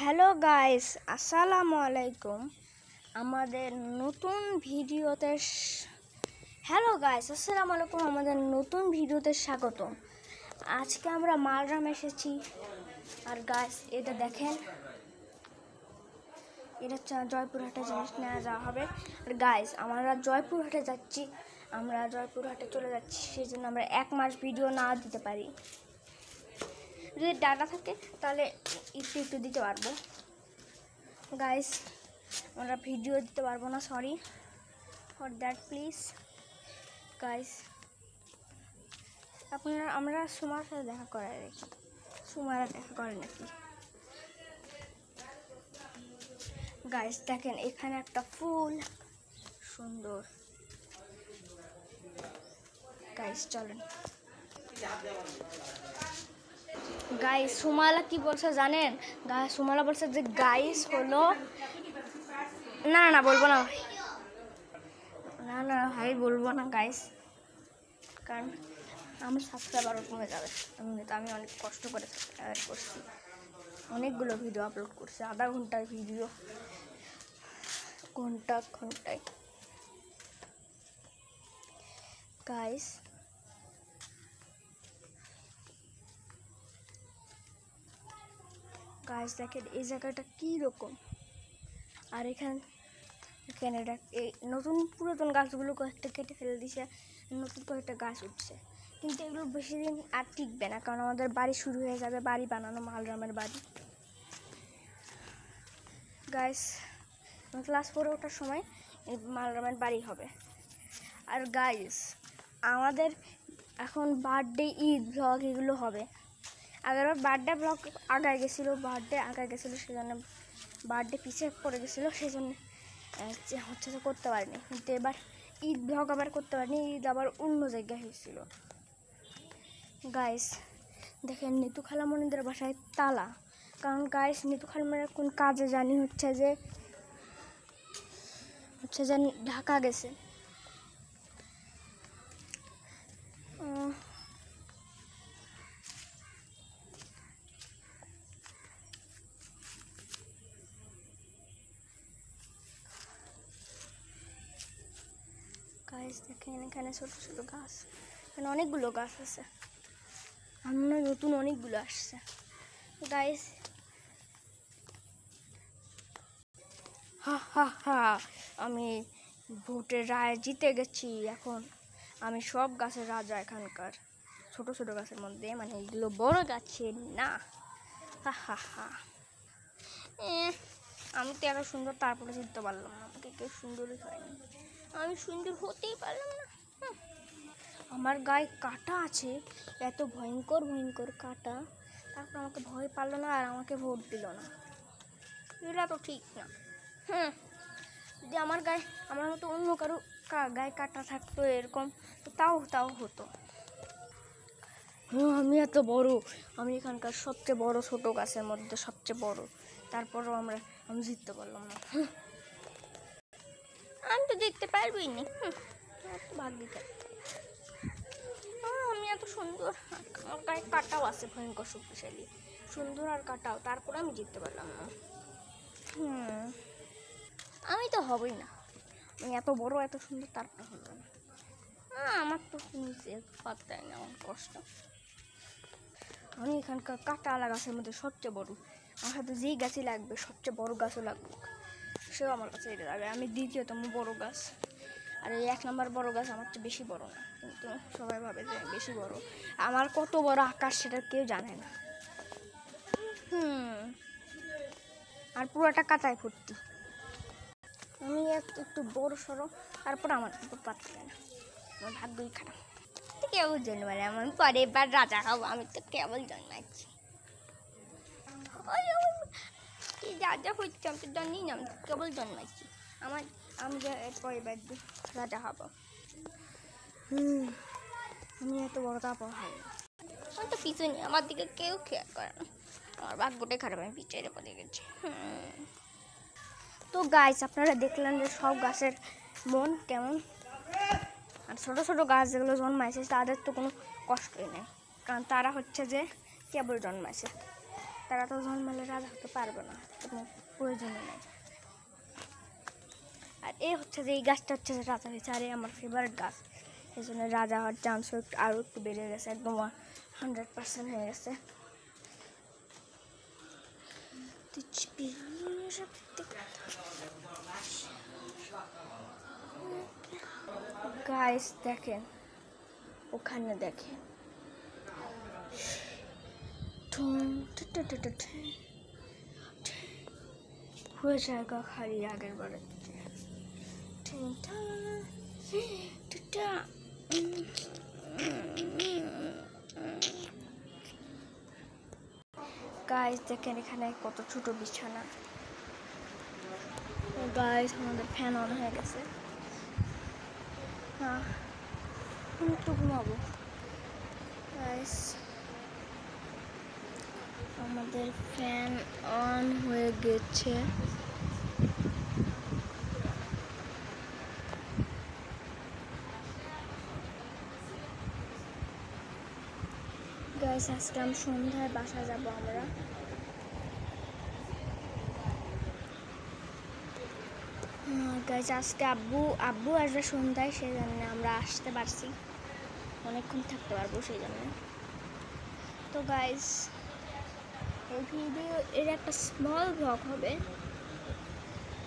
Hello guys, আসসালামু আলাইকুম। আমাদের নতুন ভিডিওতে স্বাগত। আজকে আমরা মালরাম এসেছি। আর গাইস, এটা দেখেন, এটা জয়পুরহাটে জিনিস নেওয়া যাওয়া হবে। আর গাইস, আমরা জয়পুরহাটে যাচ্ছি, আমরা জয়পুরহাটে চলে যাচ্ছি, সেই জন্য আমরা 1 মাস ভিডিও না দিতে পারি। যদি ডাটা থাকে তাহলে একটু দিতে পারবো। গাইস, আমরা ভিডিও দিতে পারবো না, sorry for that please. Guys, আমরা সুমার সাথে দেখা করাই রেখি, সুমারা দেখা করে নাকি। গাইস দেখেন, এখানে একটা ফুল সুন্দর। গাইস চলেন। গাইস, সুমালা কি বলছে জানেন? সুমালা বলছে যে গাইস হলো না বলবো না, ভাই বলবো না গাইস, কারণ আমার সাবস্ক্রাইবার কমে যাবে। আমি অনেক কষ্ট করে সাবস্ক্রাইব করছি, অনেকগুলো ভিডিও আপলোড করছি, আধা ঘন্টার ভিডিও, ঘন্টায়। গাইস দেখেন এই জায়গাটা কি রকম। আর এখানে এই নতুন পুরাতন গাছগুলো কয়েকটা কেটে ফেলে দিছে, নতুন কয়েকটা গাছ উঠছে, কিন্তু এগুলো বেশি দিন আর টিকবে না, কারণ আমাদের বাড়ি শুরু হয়ে যাবে, বাড়ি বানানো, মালরামের বাড়ি। গাইস, ক্লাস 4-এ ওঠার সময় মালরামের বাড়ি হবে। আর গাইস, আমাদের এখন বার্থডে, ঈদ ব্লগ এগুলো হবে। আগেরবার বার্থডে ব্লগ আগায় গেছিলো, সেজন্য বার্থডে পিছিয়ে পড়ে গেছিলো, সেজন্য হচ্ছে যে করতে পারিনি। কিন্তু এবার ঈদ ব্লগ আবার করতে পারিনি, ঈদ আবার অন্য জায়গায় হয়েছিল। গাইস দেখেন, নিতু খালামণিদের বাসায় তালা, কারণ গাইস নিতু খালামণিরা কোন কাজে জানি হচ্ছে যে ঢাকা গেছে। গাইস দেখেন, এখানে ছোট ছোট গাছ, এখানে অনেকগুলো গাছ আছে, আমরা নতুন অনেকগুলো আসছে। গাইস আমি ভোটের রায় জিতে গেছি, এখন আমি সব গাছের রাজা এখানকার, ছোট ছোট গাছের মধ্যে, মানে এগুলো বড় গাছের না। আমি তো এত সুন্দর, তারপরে জিততে পারলাম না, আমাকে কেউ সুন্দরই হয়নি, আমি সুন্দর হতেই পারলাম না। আমার গায়ে কাটা আছে, এত ভয়ঙ্কর কাটা, তারপর আমাকে ভয় পারলো না আর আমাকে ভোট দিল না, এটা তো ঠিক না। যদি আমার মতো অন্য কারো গায়ে কাটা থাকতো এরকম, তো তাও হতো। আমি এত বড়, আমি এখানকার সবচেয়ে বড়, ছোট গাছের মধ্যে সবচেয়ে বড়, তারপরও আমি জিততে পারলাম না। আমি তো জিততে পারবই না, ভাগ্যে থাকতে। আমি এত সুন্দর, আমার গায়ে কাটাও আছে ভয়ঙ্কর শক্তিশালী, সুন্দর আর কাটাও, তারপরে আমি জিততে পারলাম না। আমি তো হবই না, আমি এত বড় এত সুন্দর, তারপরে হলো না। আমার তো নিচে পাত্তাই না, আমার কষ্ট। আমি এখানকার কাঁটাওয়ালা গাছের মধ্যে সবচেয়ে বড়, আমার সাথে যেই গাছই লাগবে, সবচেয়ে বড় গাছও লাগবে, সেও আমার কাছে এটা লাগবে। আমি দ্বিতীয়তম বড় গাছ, আর এই 1 নম্বর বড় গাছ আমার চেয়ে বেশি বড় না, কিন্তু সবাই ভাবে যে বেশি বড়। আমার কত বড় আকাশ সেটা কেউ জানে না। আর পুরোটা কাঁটায় ভর্তি, আমি একটু বড় সড়ো, তারপর আমার উপর পাত্তা না, আমার ভাগ্যই খারাপ। কেবল জন্মালে আমি পরে এবার রাজা হবো, আমি তো কেবল জন্মাচ্ছি, কি রাজা হচ্ছে আমি তো জানি না, আমি তো কেবল জন্মাচ্ছি, আমি এবার রাজা হব। আমি এত বড় তারপর হয় না, আমি তো পিছনে, আমার দিকে কেউ খেয়াল করে না, আমার ভাগ্যটাই খারাপ, আমি পিছিয়ে পড়ে গেছি। তো গাছ, আপনারা দেখলেন যে সব গাছের মন কেমন। আর ছোটো ছোটো গাছ যেগুলো জন্মাইছে তাদের তো কোনো কষ্টই নেই, কারণ তারা হচ্ছে যে কেবল জন্মাইছে। তারা তো জন্মালে রাজা হতে পারবে না, কোনো প্রয়োজনই নেই। আর এই হচ্ছে যে এই গাছটা হচ্ছে যে রাজা হয়েছে, আর এই আমার ফেভারিট গাছ, এই জন্য রাজা হওয়ার চান্স আরও একটু বেড়ে গেছে, একদম 100% হয়ে গেছে। গাইস দেখেন, ওখানে দেখেন হয়ে জায়গা খালি আগের বারে। গাইস দেখেন এখানে কত ছোট বিছানা। গাইস আমাদের ফ্যান অন হয়ে গেছে, হ্যাঁ একটু ঘুমাবো। গাইস আমাদের ফ্যান অন হয়ে গেছে। গাইস আজকে আমি সন্ধ্যায় বাসা যাব আমরা। গাইস আজকে আব্বু আসবে সন্ধ্যায়, সেই জন্য আমরা আসতে পারছি, অনেকক্ষণ থাকতে পারবো সেই জন্য। তো গাইস এই ভিডিও এর একটা স্মল ব্লগ হবে,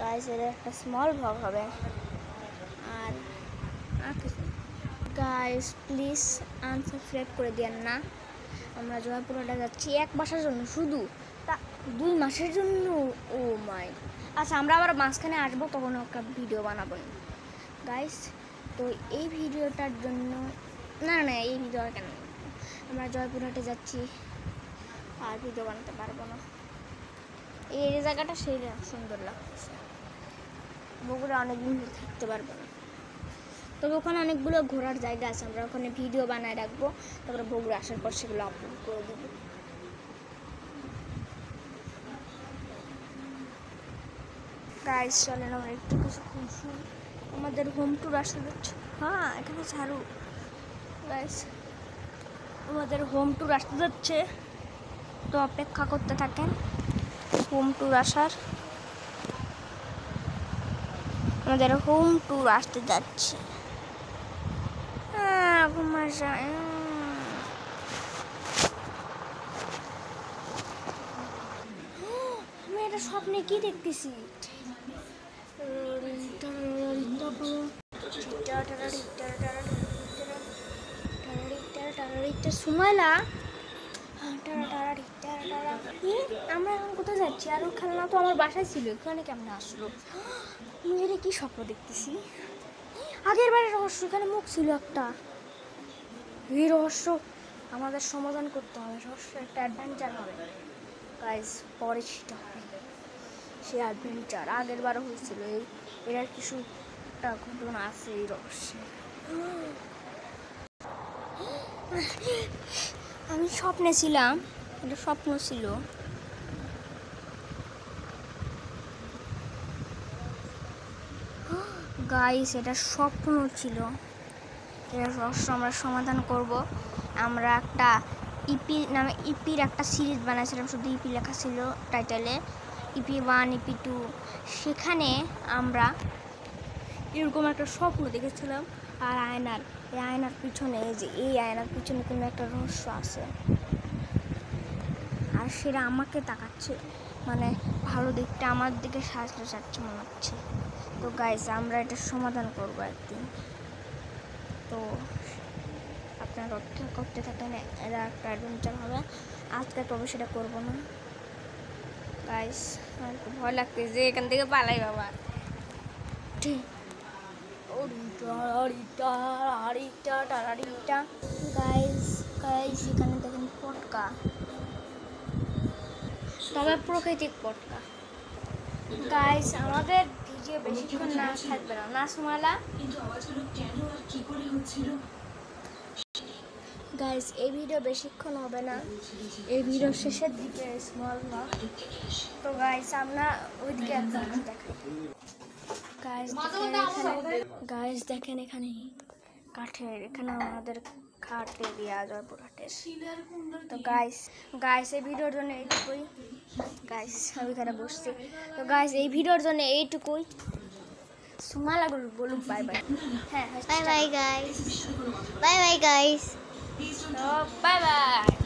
গাইস এর একটা স্মল ব্লগ হবে। আর গাইস প্লিজ আনসাবস্ক্রাইব করে দেন না। আমরা জয়পুরহাটে যাচ্ছি এক মাসের জন্য, শুধু তা 2 মাসের জন্য। ও মাই, আচ্ছা আমরা আবার মাঝখানে আসবো, তখন একটা ভিডিও বানাবো গাইস। তো এই ভিডিওটার জন্য না এই ভিডিও কেন, আমরা জয়পুরহাটে যাচ্ছি আর ভিডিও বানাতে পারবো না। এই জায়গাটা সেই সুন্দর লাগছে, বগুড়া অনেকদিন থাকতে পারবো না, তবে ওখানে অনেকগুলো ঘোরার জায়গা আছে, আমরা ওখানে ভিডিও বানায় রাখবো, তারপরে বগুড়া আসার পর সেগুলো আপলোড করে দেবো। গাইস চলেন আমরা একটু কিছুক্ষণ শুনি, আমাদের হোম ট্যুর আসতে যাচ্ছে। হ্যাঁ এখানে ঝাড়ু। গাইস আমাদের হোম ট্যুর আসতে যাচ্ছে, তো অপেক্ষা করতে থাকেন হোম ট্যুর আসার। আমাদের হোম ট্যুর আসতে যাচ্ছে। ঘুমা যায় আমি এটা স্বপ্নে কি দেখতেছি, সুমাইলা আমরা এখন কোথায় যাচ্ছি? আর ও খেলনা তো আমার বাসায় ছিল, এখানে কেমন আসলো? মেয়েরে কি স্বপ্ন দেখতেছি, আগের বারে রহস্য এখানে মুখ ছিল একটা, এই রহস্য আমাদের সমাধান করতে হবে, রহস্য একটা অ্যাডভেঞ্চার হবে গাইস, পরে সেটা হবে সে অ্যাডভেঞ্চার। আগের বারও হয়েছিল, এর কিছু একটা ঘটনা আছে এই রহস্যে। আমি স্বপ্নে ছিলাম, এটা স্বপ্ন ছিল। গাইস এটা স্বপ্ন ছিল, এর রহস্য আমরা সমাধান করব। আমরা একটা ইপির একটা সিরিজ বানাইছিলাম, শুধু ইপি লেখা ছিল টাইটেলে, ইপি 1 ইপি 2। সেখানে আমরা এরকম একটা স্বপ্ন দেখেছিলাম, আর এই আয়নার পিছনে, এই আয়নার পিছনে কোনো একটা রহস্য আছে, আর সেটা আমাকে তাকাচ্ছে, মানে ভালো দেখতে আমার দিকে সাজতে চাচ্ছে মনে হচ্ছে। তো গাইস আমরা এটা সমাধান করবো একদিন, তো আপনারা অপেক্ষা করতে থাকেন, এরা একটা অ্যাডভেঞ্চার হবে। আজকে তবে সেটা করবো না গাইস, আমার একটু ভয় লাগতেছে যে এখান থেকে পালাই বাবা। গাইস এখানে দেখেন পটকা, তবে প্রাকৃতিক পটকা। গাইস আমাদের ভিডিও বেশিক্ষণ না থাকবে না সুমালা। গাইস এই ভিডিও বেশিক্ষণ হবে না, এই ভিডিও শেষের দিকে স্মল না। তো গাইস আমরা ওইদিকে একটা দেখাই। গাইস দেখেন এখানে কাঠের, এখানে আমাদের হাটে দিয়া জয়পুরহাটের। তো গাইস এই ভিডিওর জন্য এইটুকুই। গাইস আমি এখানে বসছি। তো গাইস এই ভিডিওর জন্য এইটুকুই। সুমালা বলুক বাই বাই। হ্যাঁ bye bye guys, bye bye guys, তো বাই বাই।